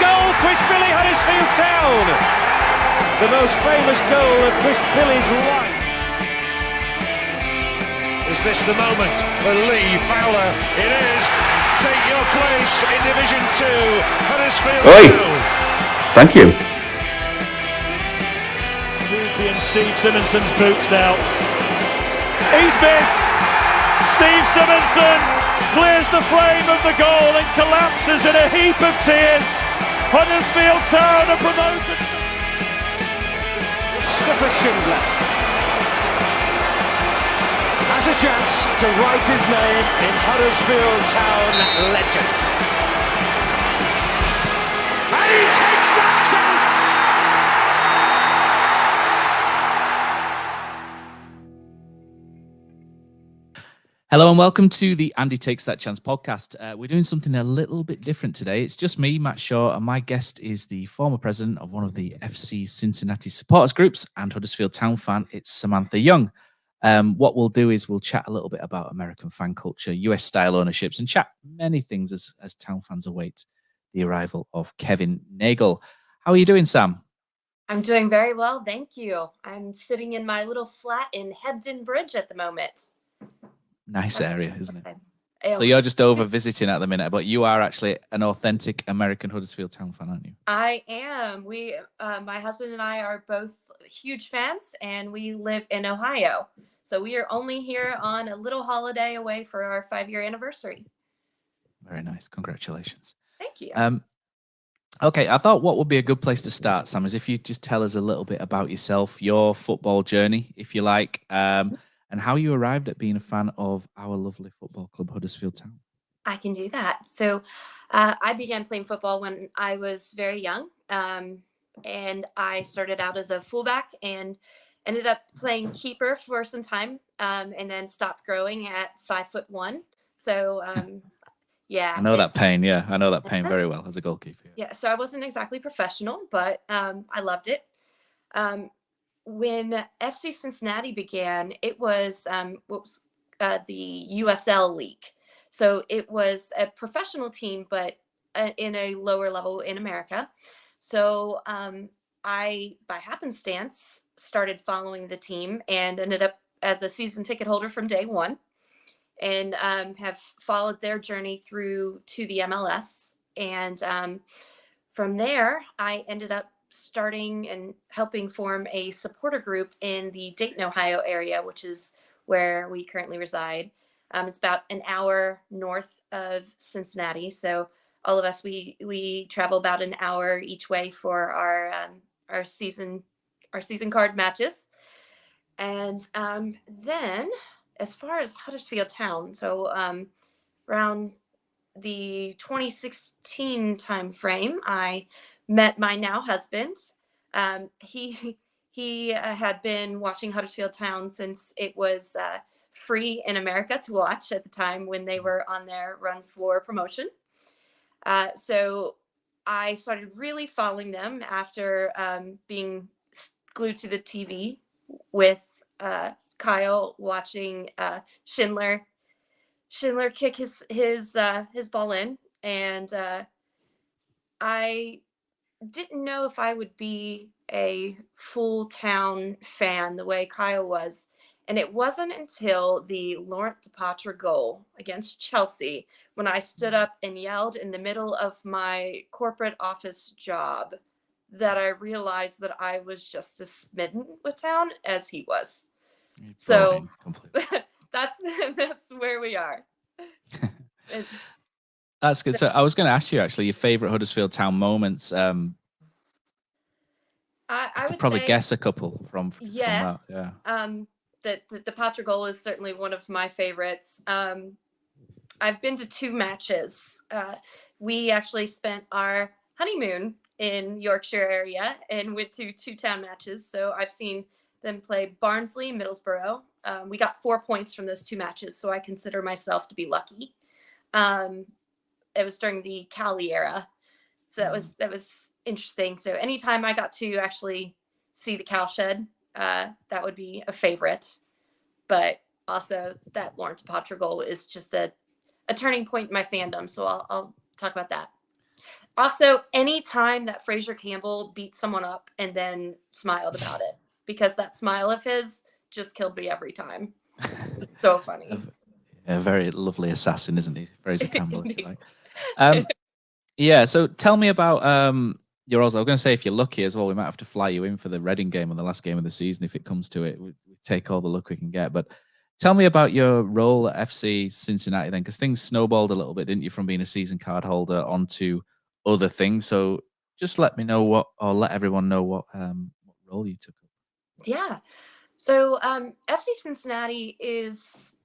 goal, Quishbilly Huddersfield Town. The most famous goal of Quishbilly's life. Is this the moment for Lee Fowler? It is. Take your place in Division 2, Huddersfield Town. Thank you. And Steve Simonson's boots now. He's missed. Steve Simonson clears the frame of the goal and collapses in a heap of tears. Huddersfield Town are promoted. Mustafa Schindler has a chance to write his name in Huddersfield Town legend. And he takes that chance! Hello and welcome to the Andy Takes That Chance podcast. We're doing something a little bit different today. It's just me, Matt Shaw, and my guest is the former president of one of the FC Cincinnati supporters groups and Huddersfield Town fan. It's Samantha Young. What we'll do is we'll chat a little bit about American fan culture, US style ownerships, and chat many things as Town fans await the arrival of Kevin Nagle. How are you doing, Sam? I'm doing very well, thank you. I'm sitting in my little flat in Hebden Bridge at the moment. Nice area, isn't it? So you're just over visiting at the minute, but you are actually an authentic American Huddersfield Town fan, aren't you? I am. My husband and I are both huge fans, and we live in Ohio. So we are only here on a little holiday away for our 5-year anniversary. Very nice. Congratulations. Thank you. Okay, I thought what would be a good place to start, Sam, is if you just tell us a little bit about yourself, your football journey, if you like, and how you arrived at being a fan of our lovely football club, Huddersfield Town. I can do that. So I began playing football when I was very young, and I started out as a fullback and ended up playing keeper for some time, and then stopped growing at 5'1". So yeah. I know that pain. Yeah, I know that pain very well as a goalkeeper. Yeah, so I wasn't exactly professional, but I loved it. When FC Cincinnati began, it was the USL League. So it was a professional team, but in a lower level in America. So I, by happenstance, started following the team and ended up as a season ticket holder from day one, and have followed their journey through to the MLS. And from there, I ended up starting and helping form a supporter group in the Dayton, Ohio area, which is where we currently reside. It's about an hour north of Cincinnati. So all of us, we travel about an hour each way for our season card matches. And then as far as Huddersfield Town, so around the 2016 time frame, I met my now husband. He had been watching Huddersfield Town since it was free in America to watch at the time when they were on their run for promotion. So I started really following them after being glued to the TV with Kyle watching Schindler kick his ball in, and I didn't know if I would be a full Town fan the way Kyle was. And it wasn't until the Laurent Depotre goal against Chelsea when I stood up and yelled in the middle of my corporate office job that I realized that I was just as smitten with Town as he was. So that's where we are. That's good. So I was going to ask you actually your favorite Huddersfield Town moments. I would probably guess a couple from that. Yeah. The Depotre goal is certainly one of my favorites. I've been to 2 matches. We actually spent our honeymoon in Yorkshire area and went to 2 Town matches. So I've seen them play Barnsley, Middlesbrough. We got 4 points from those 2 matches, so I consider myself to be lucky. It was during the Cali era, so that was interesting. So anytime I got to actually see the cowshed, that would be a favorite. But also that Laurent Depotre goal is just a turning point in my fandom. So I'll talk about that. Also, any time that Fraser Campbell beat someone up and then smiled about it, because that smile of his just killed me every time. It's so funny. A very lovely assassin, isn't he? Fraser Campbell, if you Indeed. like. Yeah, so tell me about your roles. I was going to say, if you're lucky as well, we might have to fly you in for the Reading game on the last game of the season if it comes to it. We take all the luck we can get. But tell me about your role at FC Cincinnati then, because things snowballed a little bit, didn't you, from being a season card holder onto other things. So just let me know let everyone know what role you took up. Yeah. So FC Cincinnati is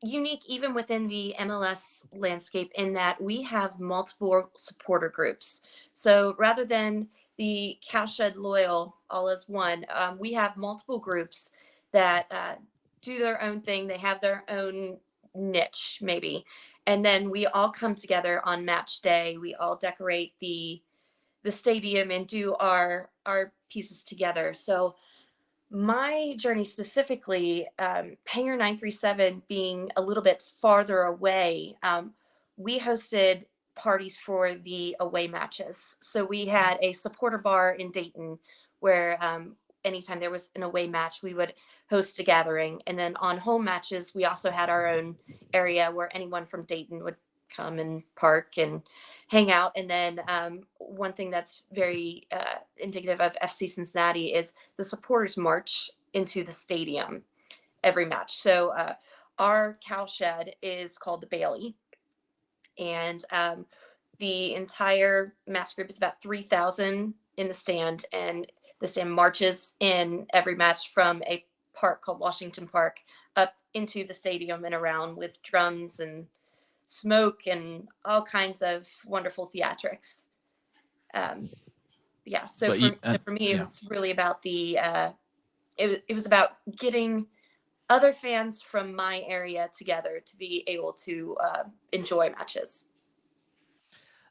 unique even within the MLS landscape in that we have multiple supporter groups. So rather than the Cowshed Loyal all as one, we have multiple groups that do their own thing. They have their own niche, maybe. And then we all come together on match day. We all decorate the stadium and do our pieces together. So my journey specifically, Hangar 937 being a little bit farther away, we hosted parties for the away matches. So we had a supporter bar in Dayton where anytime there was an away match, we would host a gathering. And then on home matches, we also had our own area where anyone from Dayton would come and park and hang out. And then one thing that's very indicative of FC Cincinnati is the supporters march into the stadium every match. So our cowshed is called the Bailey, and the entire match group is about 3,000 in the stand, and the stand marches in every match from a park called Washington Park up into the stadium and around with drums and smoke and all kinds of wonderful theatrics. Yeah, so for me, it was really about the it was about getting other fans from my area together to be able to enjoy matches.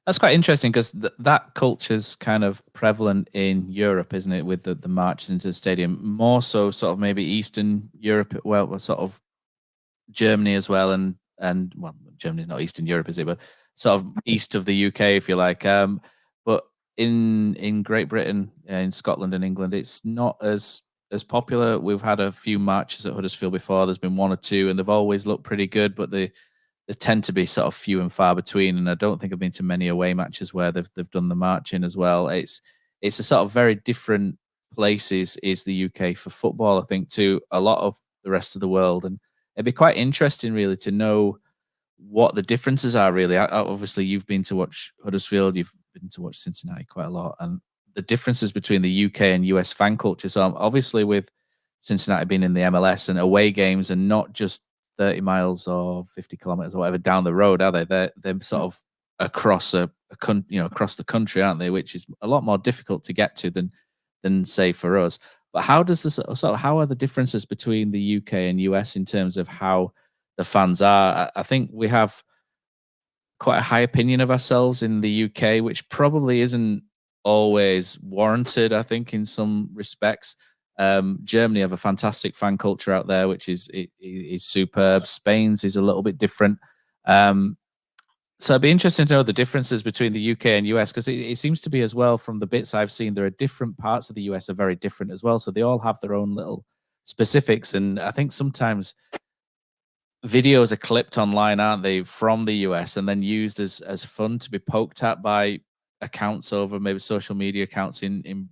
That's quite interesting because that culture's kind of prevalent in Europe, isn't it? With the marches into the stadium, more so sort of maybe Eastern Europe, well, sort of Germany as well, and well, Germany's not Eastern Europe, is it? But sort of east of the UK, if you like. But in Great Britain, in Scotland and England, it's not as popular. We've had a few marches at Huddersfield before. There's been one or two, and they've always looked pretty good, but they tend to be sort of few and far between. And I don't think I've been to many away matches where they've done the marching as well. It's a sort of very different places is the UK for football, I think, to a lot of the rest of the world. And it'd be quite interesting, really, to know what the differences are. Really, obviously, you've been to watch Huddersfield, you've been to watch Cincinnati quite a lot, and the differences between the UK and US fan culture. So, obviously, with Cincinnati being in the MLS and away games, and not just 30 miles or 50 kilometers or whatever down the road, are they? They're sort of across across the country, aren't they? Which is a lot more difficult to get to than say for us. But how does this how are the differences between the UK and US in terms of how the fans are? I think we have quite a high opinion of ourselves in the UK, which probably isn't always warranted, I think, in some respects. Germany have a fantastic fan culture out there, which is superb. Spain's is a little bit different. So it'd be interesting to know the differences between the UK and US, because it seems to be as well, from the bits I've seen, there are different parts of the US are very different as well. So they all have their own little specifics. And I think sometimes videos are clipped online, aren't they, from the US and then used as fun to be poked at by accounts over maybe social media accounts in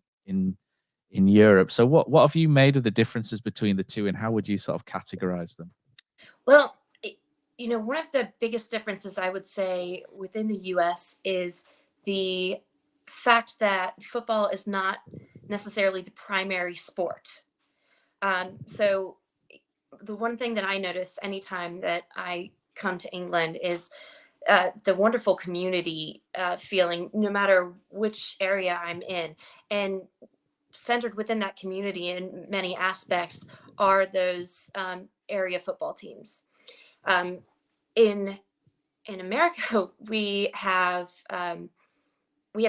Europe. So what have you made of the differences between the two, and how would you sort of categorize them? Well, one of the biggest differences I would say within the US is the fact that football is not necessarily the primary sport. So the one thing that I notice anytime that I come to England is the wonderful community feeling, no matter which area I'm in. And centered within that community in many aspects are those area football teams. In America, we have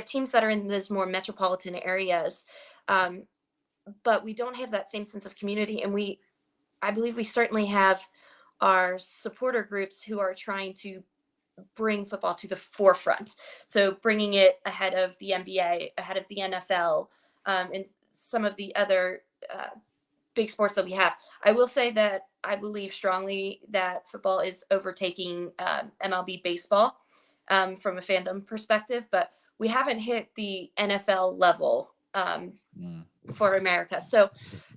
teams that are in those more metropolitan areas, but we don't have that same sense of community. And I believe we certainly have our supporter groups who are trying to bring football to the forefront. So bringing it ahead of the NBA, ahead of the NFL, and some of the other big sports that we have. I will say that I believe strongly that football is overtaking MLB baseball from a fandom perspective, but we haven't hit the NFL level for America. So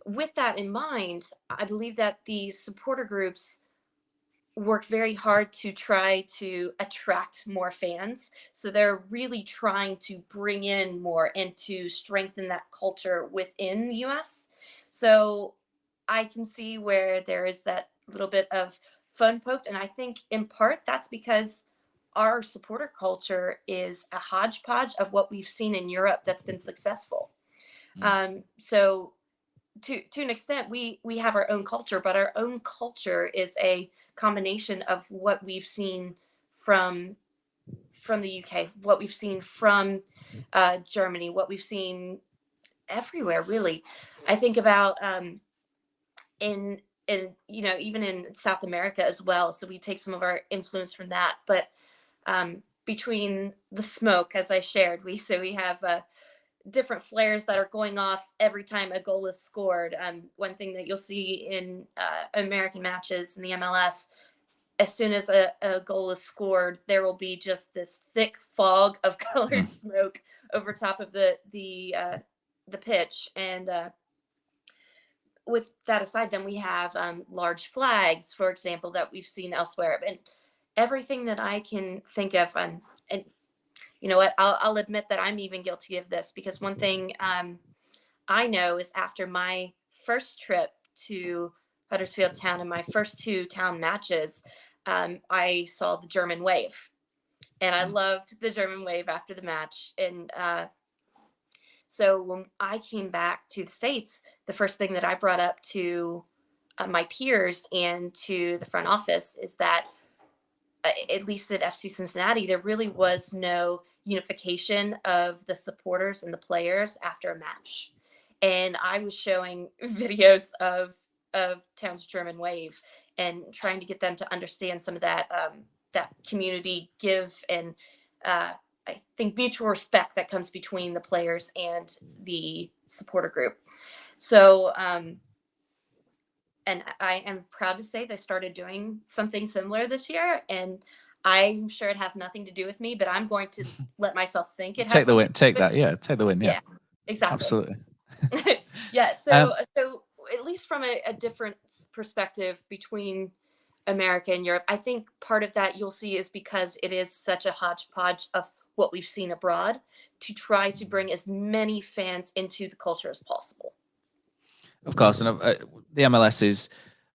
with that in mind, I believe that the supporter groups work very hard to try to attract more fans. So they're really trying to bring in more and to strengthen that culture within the US. So I can see where there is that little bit of fun poked. And I think in part that's because our supporter culture is a hodgepodge of what we've seen in Europe that's been successful. So to an extent, we have our own culture, but our own culture is a combination of what we've seen from the UK, what we've seen from Germany, what we've seen everywhere, really. I think about in even in South America as well. So we take some of our influence from that, but between the smoke, as I shared, we have different flares that are going off every time a goal is scored. One thing that you'll see in American matches in the MLS, as soon as a goal is scored, there will be just this thick fog of colored smoke over top of the pitch. And with that aside, then we have large flags, for example, that we've seen elsewhere. And everything that I can think of, and you know what, I'll admit that I'm even guilty of this, because one thing I know is after my first trip to Huddersfield Town and my first 2 town matches, I saw the German wave, and I loved the German wave after the match. And so when I came back to the States, the first thing that I brought up to my peers and to the front office is that at least at FC Cincinnati, there really was no unification of the supporters and the players after a match. And I was showing videos of Town's German wave and trying to get them to understand some of that community give and I think mutual respect that comes between the players and the supporter group. So and I am proud to say they started doing something similar this year, and I'm sure it has nothing to do with me, but I'm going to let myself think it has. Take the win. Take that. Yeah. Take the win. Yeah. Exactly. Absolutely. Yeah. So at least from a different perspective between America and Europe, I think part of that you'll see is because it is such a hodgepodge of what we've seen abroad, to try to bring as many fans into the culture as possible. Of course, and the MLS is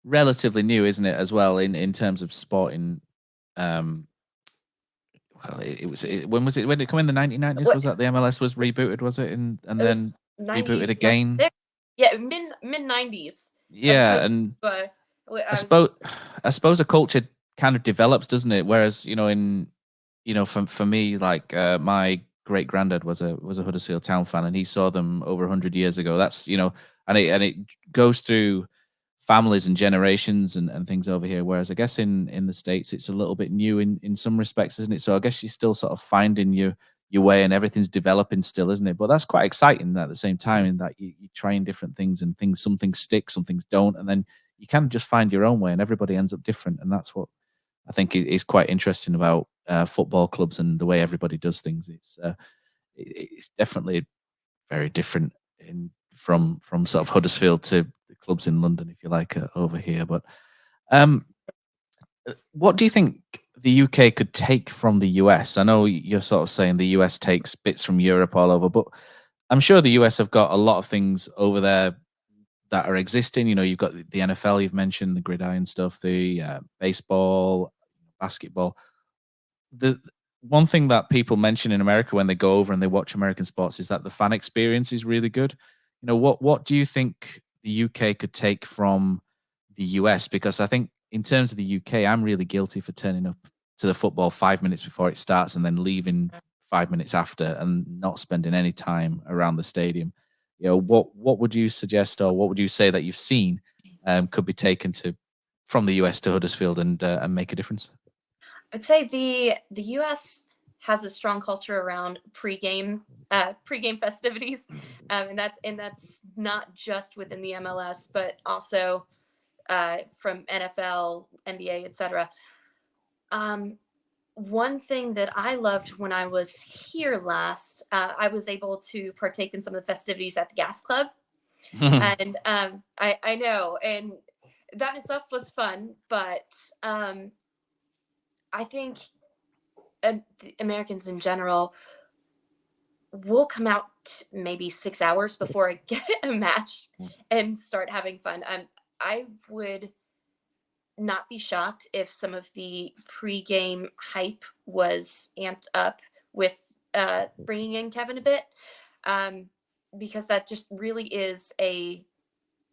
relatively new, isn't it, as well, in terms of sporting. Well, when was it? When did it come in the 1990s? Was that the MLS was rebooted? Was it? And then rebooted again? Yeah, mid 90s. Yeah, and I suppose a culture kind of develops, doesn't it? Whereas for me, like my great granddad was a Huddersfield Town fan, and he saw them over 100 years ago. That's and it goes through families and generations and things over here. Whereas I guess in the States, it's a little bit new in some respects, isn't it? So I guess you're still sort of finding your way, and everything's developing still, isn't it? But that's quite exciting at the same time, in that you're trying different things, and some things stick, some things don't, and then you kind of just find your own way, and everybody ends up different. And that's what I think is quite interesting about football clubs and the way everybody does things. It's definitely very different from sort of Huddersfield to the clubs in London, if you like, over here. But what do you think the UK could take from the US? I know you're sort of saying the US takes bits from Europe all over, but I'm sure the US have got a lot of things over there that are existing. You've got the NFL, you've mentioned the gridiron stuff, the baseball, basketball. The one thing that people mention in America when they go over and they watch American sports is that the fan experience is really good. What do you think the UK could take from the US? Because I think in terms of the UK, I'm really guilty for turning up to the football 5 minutes before it starts and then leaving 5 minutes after and not spending any time around the stadium. What would you suggest, or what would you say that you've seen could be taken from the US to Huddersfield and make a difference? I'd say the U.S. has a strong culture around pregame festivities, and that's not just within the MLS, but also from NFL, NBA, etc. One thing that I loved when I was here last, I was able to partake in some of the festivities at the Gas Club, and I know, and that in itself was fun, but I think the Americans in general will come out maybe 6 hours before I get a match and start having fun. I would not be shocked if some of the pregame hype was amped up with bringing in Kevin a bit, because that just really is a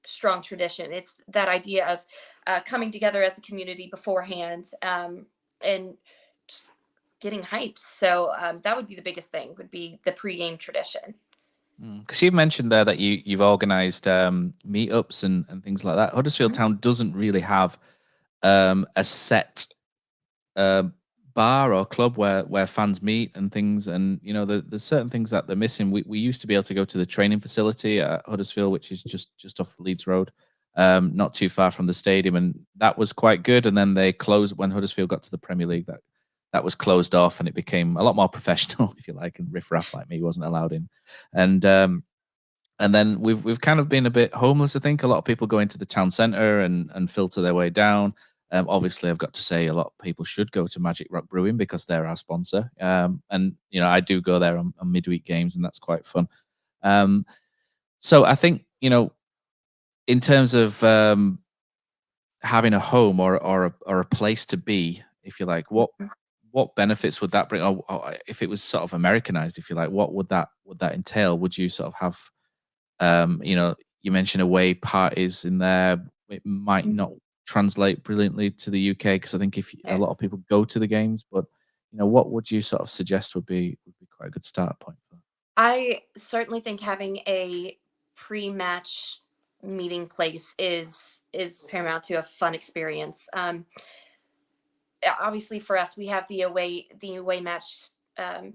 strong tradition. It's that idea of coming together as a community beforehand, and just getting hyped. So that would be the biggest thing, would be the pregame tradition. Because you mentioned there that you've organised meetups and things like that. Huddersfield Town doesn't really have a set bar or club where fans meet and things, and there's certain things that they're missing. We used to be able to go to the training facility at Huddersfield, which is just off Leeds Road, not too far from the stadium, and that was quite good. And then they closed when Huddersfield got to the Premier League. That was closed off, and it became a lot more professional, if you like, and riffraff like me wasn't allowed in. And then we've kind of been a bit homeless, I think. A lot of people go into the town centre and filter their way down. Obviously, I've got to say a lot of people should go to Magic Rock Brewing because they're our sponsor. And I do go there on midweek games, and that's quite fun. So I think, in terms of having a home or a place to be, if you like, what benefits would that bring? Or if it was sort of Americanized, if you like, what would that entail? Would you sort of have, you mentioned away parties in there. It might not translate brilliantly to the UK, because I think if a lot of people go to the games, but what would you sort of suggest would be quite a good start point for? I certainly think having a pre-match meeting place is paramount to a fun experience. Obviously for us, we have the away match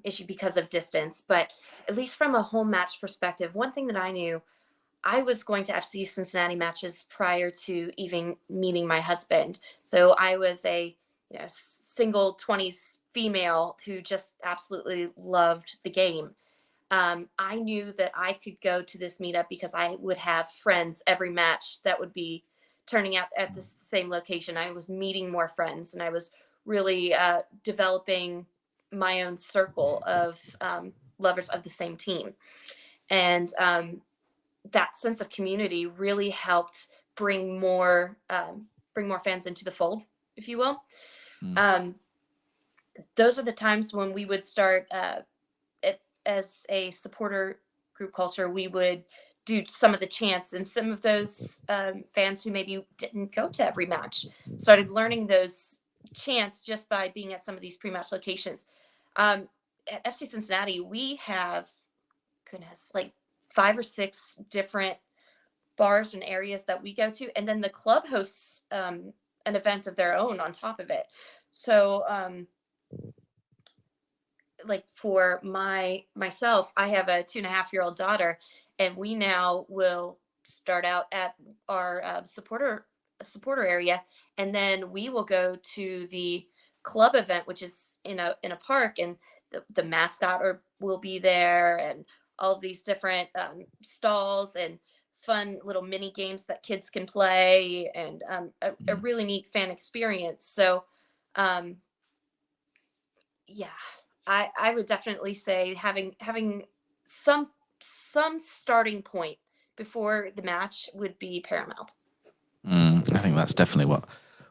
issue because of distance, but at least from a home match perspective, one thing that I knew, I was going to FC Cincinnati matches prior to even meeting my husband. So I was a single 20s female who just absolutely loved the game. I knew that I could go to this meetup because I would have friends every match that would be turning out at the same location. I was meeting more friends, and I was really developing my own circle of lovers of the same team. And that sense of community really helped bring more fans into the fold, if you will. Those are the times when we would start as a supporter group culture. We would do some of the chants, and some of those fans who maybe didn't go to every match started learning those chants just by being at some of these pre-match locations. At FC Cincinnati, we have, like 5 or 6 different bars and areas that we go to, and then the club hosts an event of their own on top of it. So like for myself, I have a 2.5-year-old daughter, and we now will start out at our supporter area, and then we will go to the club event, which is in a park, and the mascot will be there, and all of these different stalls and fun little mini games that kids can play, and a really neat fan experience. So I would definitely say having some starting point before the match would be paramount. I think that's definitely what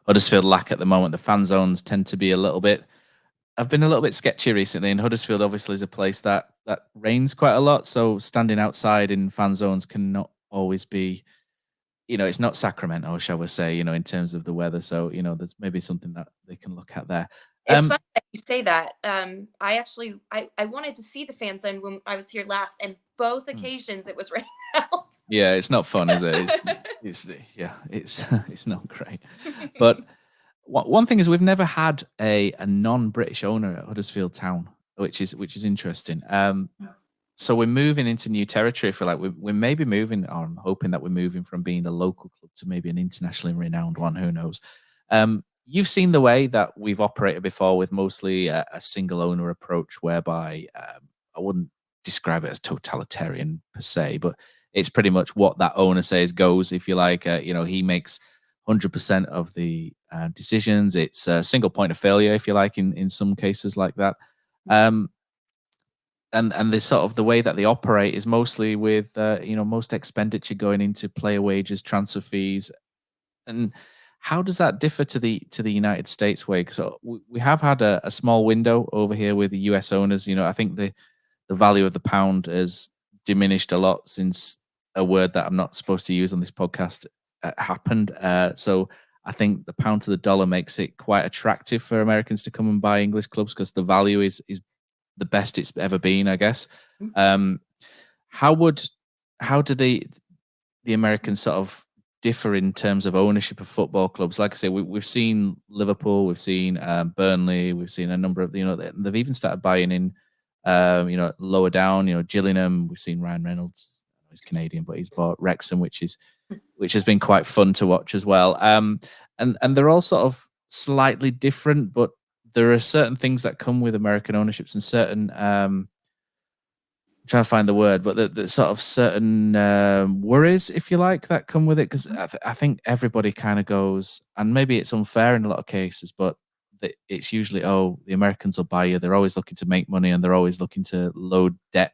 Huddersfield lack at the moment. The fan zones tend to be I've been a little bit sketchy recently, and Huddersfield obviously is a place that rains quite a lot. So standing outside in fan zones cannot always be, it's not Sacramento, shall we say, in terms of the weather. So, there's maybe something that they can look at there. It's funny that you say that. I wanted to see the fan zone when I was here last, and both occasions it was raining out. Yeah, it's not fun, is it? It's not great. But One thing is we've never had a non-British owner at Huddersfield Town, which is interesting. So we're moving into new territory. I feel like we may be moving, or I'm hoping that we're moving from being a local club to maybe an internationally renowned one. Who knows? You've seen the way that we've operated before with mostly a single owner approach, whereby I wouldn't describe it as totalitarian per se, but it's pretty much what that owner says goes. If you like, he makes 100% of the decisions. It's a single point of failure, if you like, in some cases like that. And the sort of the way that they operate is mostly with most expenditure going into player wages, transfer fees. And how does that differ to the United States way? Because we have had a small window over here with the US owners. I think the value of the pound has diminished a lot since a word that I'm not supposed to use on this podcast happened. So I think the pound to the dollar makes it quite attractive for Americans to come and buy English clubs because the value is the best it's ever been, I guess. How do the Americans sort of differ in terms of ownership of football clubs? Like I say, we've seen Liverpool, we've seen Burnley, we've seen a number of, they've even started buying in, lower down, Gillingham. We've seen Ryan Reynolds, he's Canadian, but he's bought Wrexham, which has been quite fun to watch as well. And they're all sort of slightly different, but there are certain things that come with American ownerships and certain trying to find the word, but the sort of certain worries, if you like, that come with it. Because I think everybody kind of goes, and maybe it's unfair in a lot of cases, but it's usually, the Americans will buy you. They're always looking to make money and they're always looking to load debt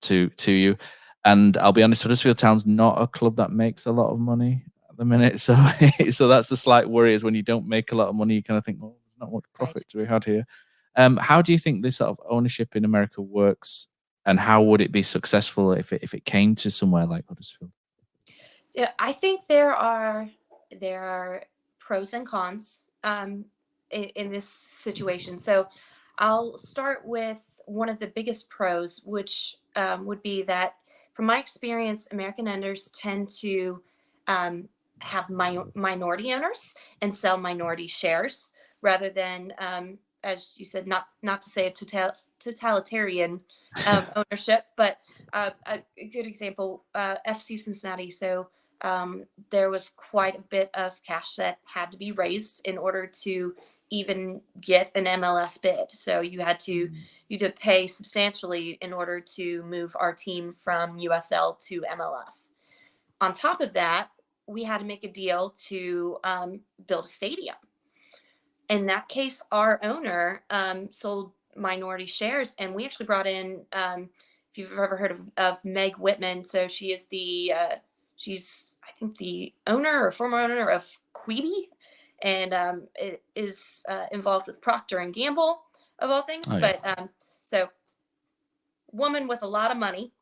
to you. And I'll be honest, Huddersfield Town's not a club that makes a lot of money at the minute. So that's the slight worry, is when you don't make a lot of money, you kind of think, well, there's not much profit to be had here. How do you think this sort of ownership in America works? And how would it be successful if it came to somewhere like Huddersfield? Yeah, I think there are pros and cons in this situation. So I'll start with one of the biggest pros, which would be that, from my experience, American owners tend to have minority owners and sell minority shares rather than, as you said, not to say a totalitarian ownership, but a good example, FC Cincinnati. So there was quite a bit of cash that had to be raised in order to even get an MLS bid. So you had to pay substantially in order to move our team from USL to MLS. On top of that, we had to make a deal to build a stadium. In that case, our owner sold minority shares, and we actually brought in, if you've ever heard of Meg Whitman. So she is she's I think the owner or former owner of Quibi, and it is involved with Procter and Gamble, of all things. Oh, yeah. But so woman with a lot of money.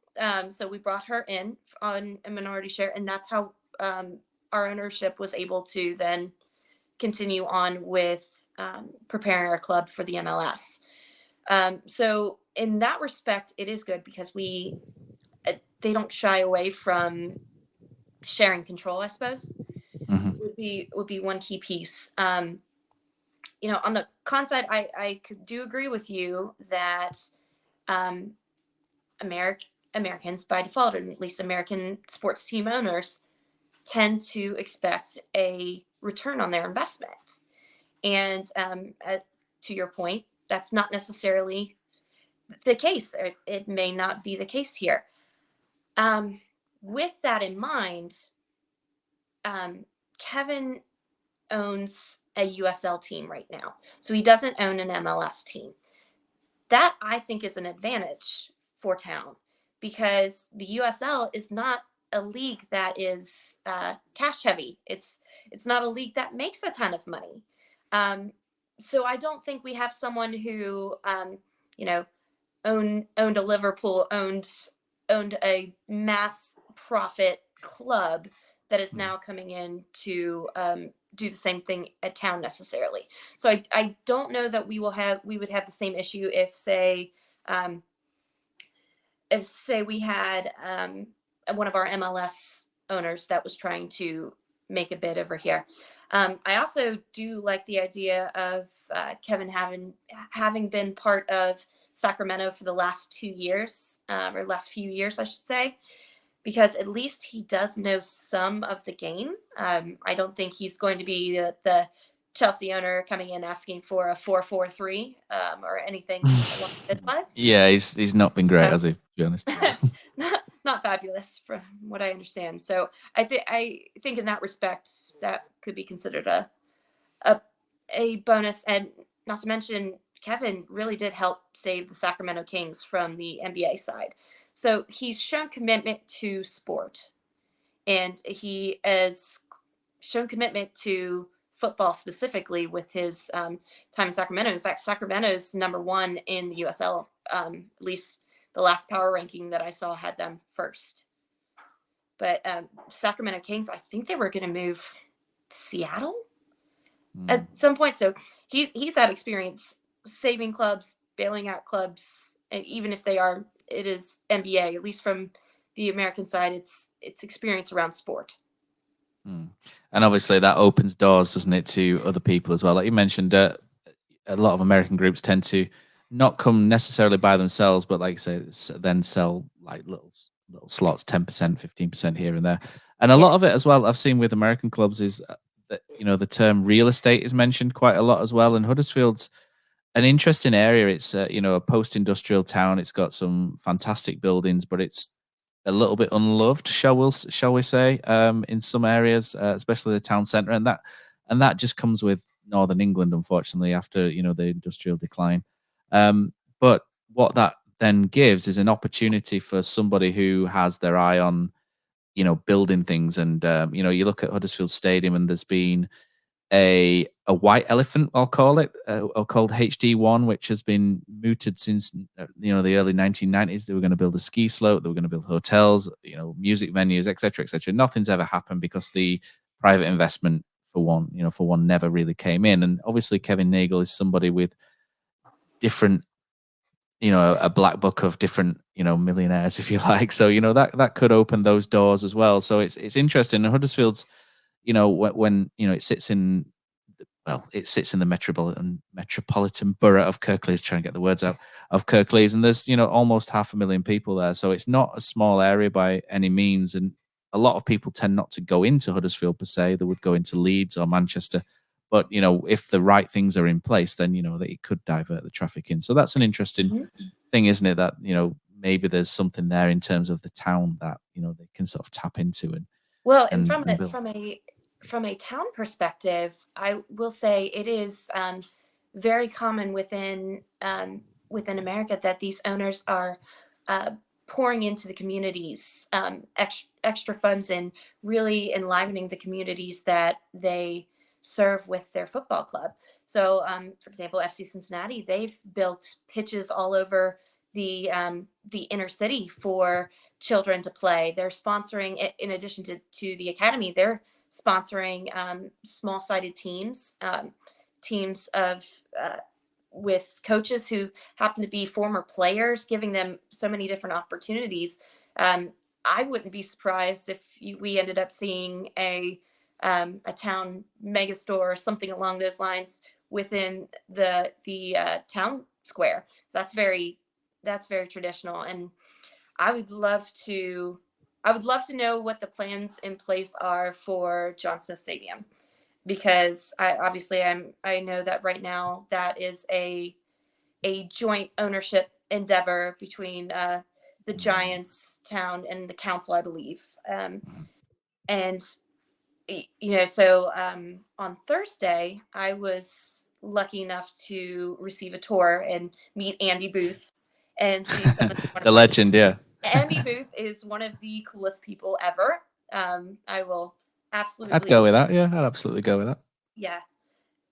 So we brought her in on a minority share, and that's how our ownership was able to then continue on with preparing our club for the MLS. So in that respect, it is good because they don't shy away from sharing control, I suppose. Mm-hmm. would be one key piece. On the con side, I do agree with you that Americans by default, or at least American sports team owners, tend to expect a return on their investment. And to your point, that's not necessarily the case. It may not be the case here. With that in mind, Kevin owns a USL team right now. So he doesn't own an MLS team. That, I think, is an advantage for Town, because the USL is not a league that is cash heavy. It's not a league that makes a ton of money. So I don't think we have someone who, owned a Liverpool, owned a mass profit club that is now coming in to do the same thing at Town necessarily. So I don't know that we would have the same issue if say we had one of our MLS owners that was trying to make a bid over here. I also do like the idea of Kevin having been part of Sacramento for the last 2 years, or last few years, I should say, because at least he does know some of the game. I don't think he's going to be the Chelsea owner coming in asking for a 4-4-3 or anything along those lines. Yeah, he's not been great, has he, to be honest? not fabulous from what I understand. So I think in that respect that could be considered a bonus. And not to mention, Kevin really did help save the Sacramento Kings from the NBA side. So he's shown commitment to sport, and he has shown commitment to football specifically with his time in Sacramento. In fact, Sacramento's #1 in the USL, at least the last power ranking that I saw had them first. But Sacramento Kings, I think they were going to move to Seattle at some point. So he's had experience saving clubs, bailing out clubs, and even if it is NBA, at least from the American side, it's experience around sport. And obviously that opens doors, doesn't it, to other people as well? Like you mentioned, a lot of American groups tend to not come necessarily by themselves, but like I say, then sell like little slots, 10%, 15% here and there. And a lot of it as well, I've seen with American clubs is that, the term real estate is mentioned quite a lot as well. And Huddersfield's an interesting area. It's a post-industrial town. It's got some fantastic buildings, but it's a little bit unloved, shall we say, in some areas, especially the town centre, and that just comes with Northern England, unfortunately, after the industrial decline. But what that then gives is an opportunity for somebody who has their eye on, building things, and you look at Huddersfield Stadium, and there's been a white elephant, I'll call it, called HD1, which has been mooted since the early 1990s. They were going to build a ski slope, they were going to build hotels, music venues, etc., etc. Nothing's ever happened because the private investment for one never really came in. And obviously Kevin Nagle is somebody with different, a black book of different, millionaires, if you like. So that could open those doors as well. So it's interesting. And Huddersfield's, when it sits in the metropolitan borough of Kirklees, trying to get the words out, of Kirklees, and there's almost 500,000 people there, so it's not a small area by any means. And a lot of people tend not to go into Huddersfield per se. They would go into Leeds or Manchester, but if the right things are in place, then that it could divert the traffic in. So that's an interesting thing, isn't it, that maybe there's something there in terms of the town that they can sort of tap into. And from a town perspective, I will say it is very common within America that these owners are pouring into the communities extra funds and really enlivening the communities that they serve with their football club. So, for example, FC Cincinnati, they've built pitches all over the inner city for children to play. They're sponsoring, in addition to the academy, they're sponsoring small-sided teams of with coaches who happen to be former players, giving them so many different opportunities. I wouldn't be surprised if we ended up seeing a town megastore or something along those lines within the town square. That's very traditional, and I would love to know what the plans in place are for John Smith Stadium, because I know that right now that is a joint ownership endeavor between the Giants, town, and the council, I believe. So on Thursday, I was lucky enough to receive a tour and meet Andy Booth and see some of the legend, yeah. Andy Booth is one of the coolest people ever. I will absolutely. I'd go with that. Yeah, I'd absolutely go with that. Yeah.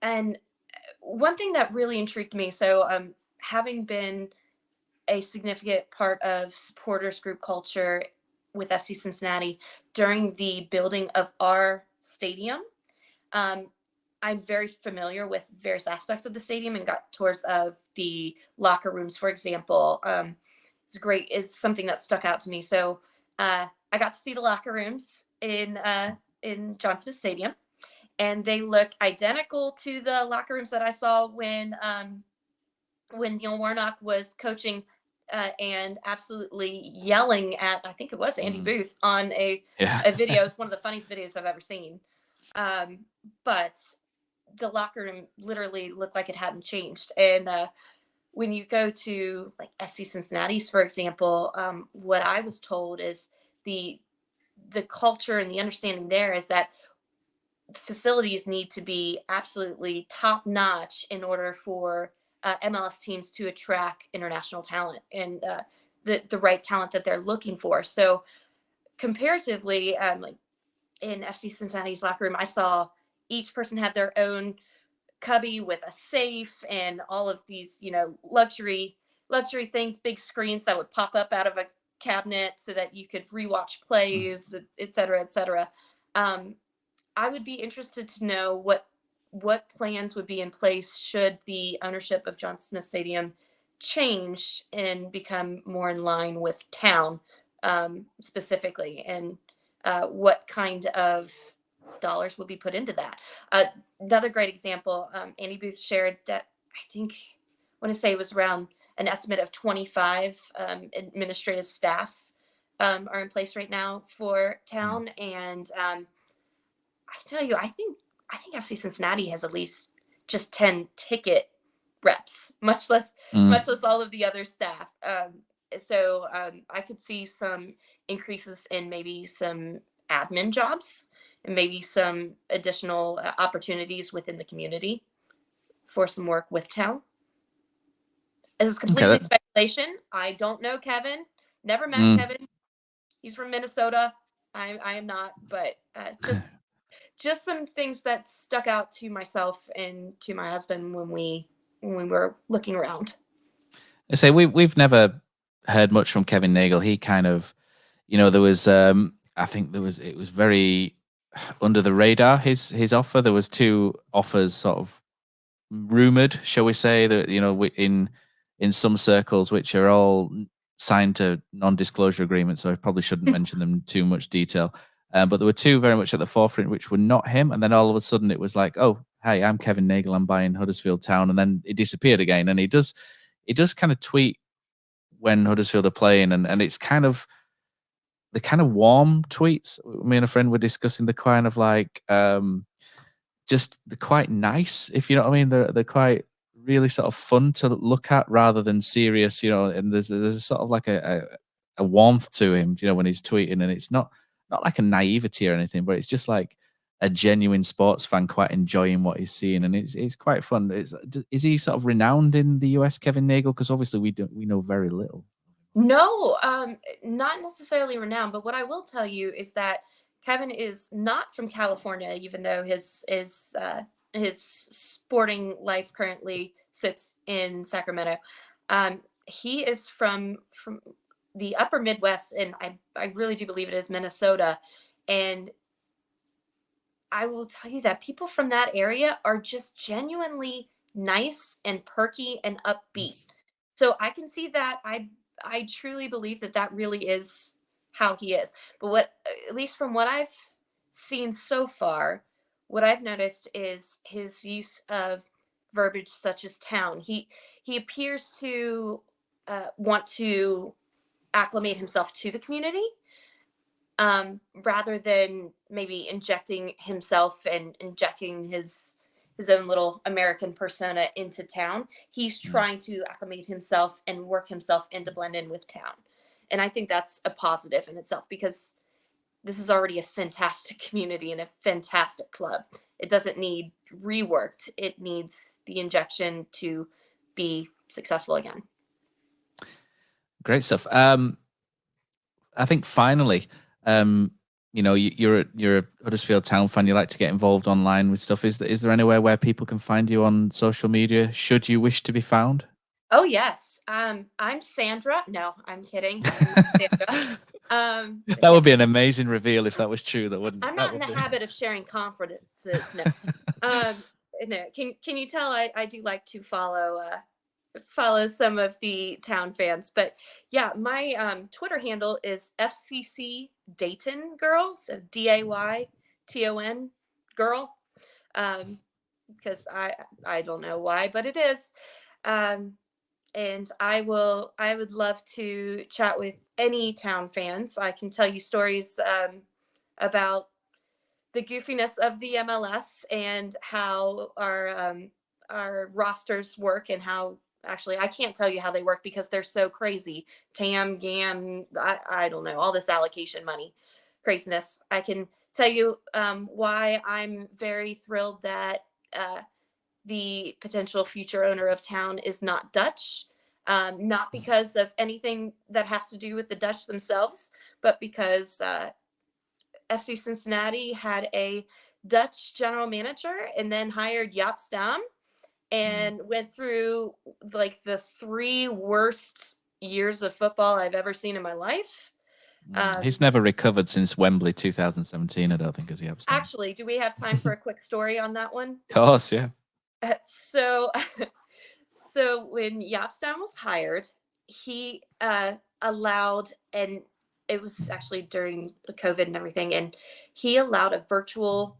And one thing that really intrigued me, so having been a significant part of supporters group culture with FC Cincinnati during the building of our stadium, I'm very familiar with various aspects of the stadium and got tours of the locker rooms, for example. It's great. It's something that stuck out to me. So I got to see the locker rooms in John Smith Stadium, and they look identical to the locker rooms that I saw when Neil Warnock was coaching, and absolutely yelling at, I think it was Andy Booth on a video. It's one of the funniest videos I've ever seen. But the locker room literally looked like it hadn't changed. And when you go to like FC Cincinnati's, for example, what I was told is the culture and the understanding there is that facilities need to be absolutely top notch in order for MLS teams to attract international talent and the right talent that they're looking for. So comparatively, like in FC Cincinnati's locker room, I saw each person had their own cubby with a safe and all of these, luxury things, big screens that would pop up out of a cabinet so that you could rewatch plays, et cetera, et cetera. I would be interested to know what plans would be in place should the ownership of John Smith Stadium change and become more in line with town, specifically, and what kind of dollars would be put into that. Another great example, Andy Booth shared that I want to say it was around an estimate of 25 administrative staff are in place right now for town. And I tell you, I think FC Cincinnati has at least just 10 ticket reps, much less all of the other staff. So I could see some increases in maybe some admin jobs and maybe some additional opportunities within the community for some work with town. This is completely speculation. I don't know Kevin. Never met Kevin. He's from Minnesota. I am not, but just some things that stuck out to myself and to my husband when we were looking around. I say we've never heard much from Kevin Nagle. He kind of, there was I think it was very under the radar, his offer. There was 2 offers sort of rumored, shall we say, that in some circles, which are all signed to non-disclosure agreements, so I probably shouldn't mention them in too much detail. But there were 2 very much at the forefront, which were not him. And then all of a sudden it was like, oh, hey, I'm Kevin Nagle, I'm buying Huddersfield Town. And then it disappeared again. And he does kind of tweet when Huddersfield are playing. And it's kind of the kind of warm tweets. Me and a friend were discussing the kind of like, just they're quite nice, if you know what I mean. They're quite really sort of fun to look at rather than serious, and there's sort of like a warmth to him, when he's tweeting, and it's not like a naivety or anything, but it's just like a genuine sports fan quite enjoying what he's seeing, and it's quite fun. Is he sort of renowned in the US, Kevin Nagle? Because obviously we know very little. No, not necessarily renowned, but what I will tell you is that Kevin is not from California, even though his sporting life currently sits in Sacramento. He is from the upper Midwest, and I really do believe it is Minnesota. And I will tell you that people from that area are just genuinely nice and perky and upbeat. So I can see that. I truly believe that really is how he is. But at least from what I've seen so far, what I've noticed is his use of verbiage such as town. He appears to want to acclimate himself to the community, rather than maybe injecting himself and injecting his own little American persona into town. He's trying to acclimate himself and work himself in to blend in with town. And I think that's a positive in itself, because this is already a fantastic community and a fantastic club. It doesn't need reworked. It needs the injection to be successful again. Great stuff. I think finally, you're a Huddersfield Town fan. You like to get involved online with stuff. Is there anywhere where people can find you on social media, should you wish to be found? Oh yes. I'm Sandra. No, I'm kidding. Sandra. That would be an amazing reveal if that was true. That wouldn't. I'm not in the habit of sharing confidences. No. No. Can you tell I do like to follow some of the Town fans, but yeah, my Twitter handle is FCC Dayton Girl, so DAYTON girl. because I don't know why, but it is. And I would love to chat with any Town fans. I can tell you stories about the goofiness of the MLS and how our rosters work, and how actually I can't tell you how they work because they're so crazy. TAM, GAM, I don't know, all this allocation money craziness. I can tell you why I'm very thrilled that the potential future owner of Town is not Dutch, not because of anything that has to do with the Dutch themselves, but because FC Cincinnati had a Dutch general manager and then hired Jaap Stam and went through like the 3 worst years of football I've ever seen in my life. He's never recovered since Wembley 2017, I don't think, as Jaap Stam. Actually, do we have time for a quick story on that one? Of course, yeah. So when Jaap Stam was hired, he allowed, and it was actually during COVID and everything, and he allowed a virtual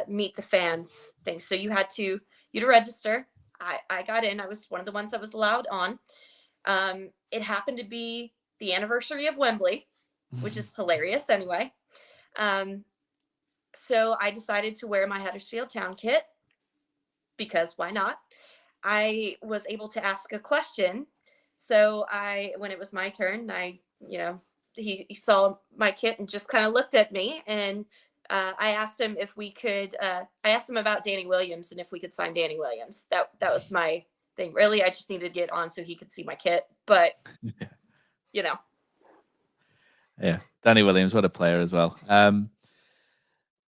meet the fans thing. So you had to register. I got in. I was one of the ones that was allowed on. It happened to be the anniversary of Wembley, which is hilarious anyway. So I decided to wear my Huddersfield Town kit because why not? I was able to ask a question. So when it was my turn, he saw my kit and just kind of looked at me, and I asked him if we could. I asked him about Danny Williams and if we could sign Danny Williams. That was my thing. Really, I just needed to get on so he could see my kit. But yeah, Danny Williams, what a player as well.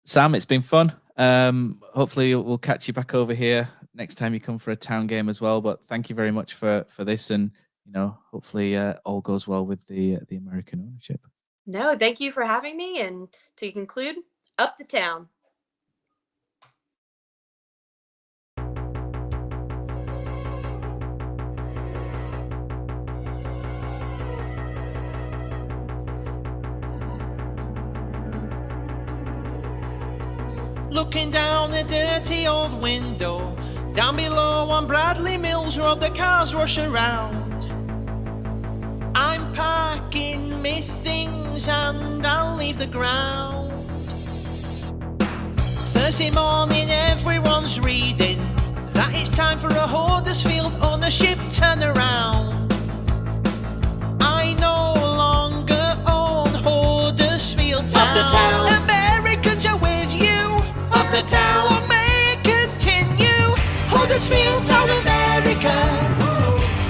Sam, it's been fun. Hopefully, we'll catch you back over here next time you come for a Town game as well. But thank you very much for this, and hopefully all goes well with the American ownership. No, thank you for having me. And to conclude, up the Town. Looking down a dirty old window, down below on Bradley Mills Road, the cars rush around. I'm packing me things and I'll leave the ground. Thursday morning everyone's reading that it's time for a Huddersfield ownership turnaround. I no longer own Huddersfield Town. Up the Town. Americans are with you. Up the Town. What may continue? Huddersfield Town America.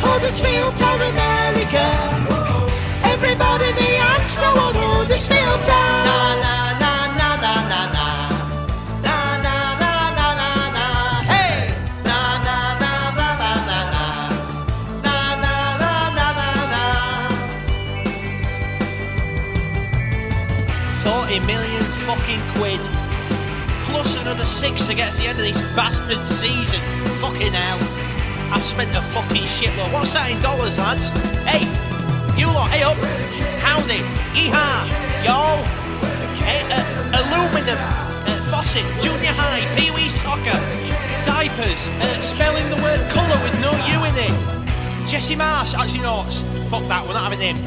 Huddersfield Town America. Everybody needs to know Huddersfield Town. Na na na na na na na. Na na na na na na. Hey. Na na na na na na na. Na na na na na na. 40 million fucking quid. Plus another 6 to get to the end of this bastard season. Fucking hell. I've spent a fucking shitload. What's that in dollars, lads? Hey, you lot, hey up. Howdy, yeehaw, yo. Hey, aluminum, faucet, junior high, pee-wee soccer, diapers, spelling the word colour with no U in it. Jesse Marsh, actually no, fuck that, we're not having him.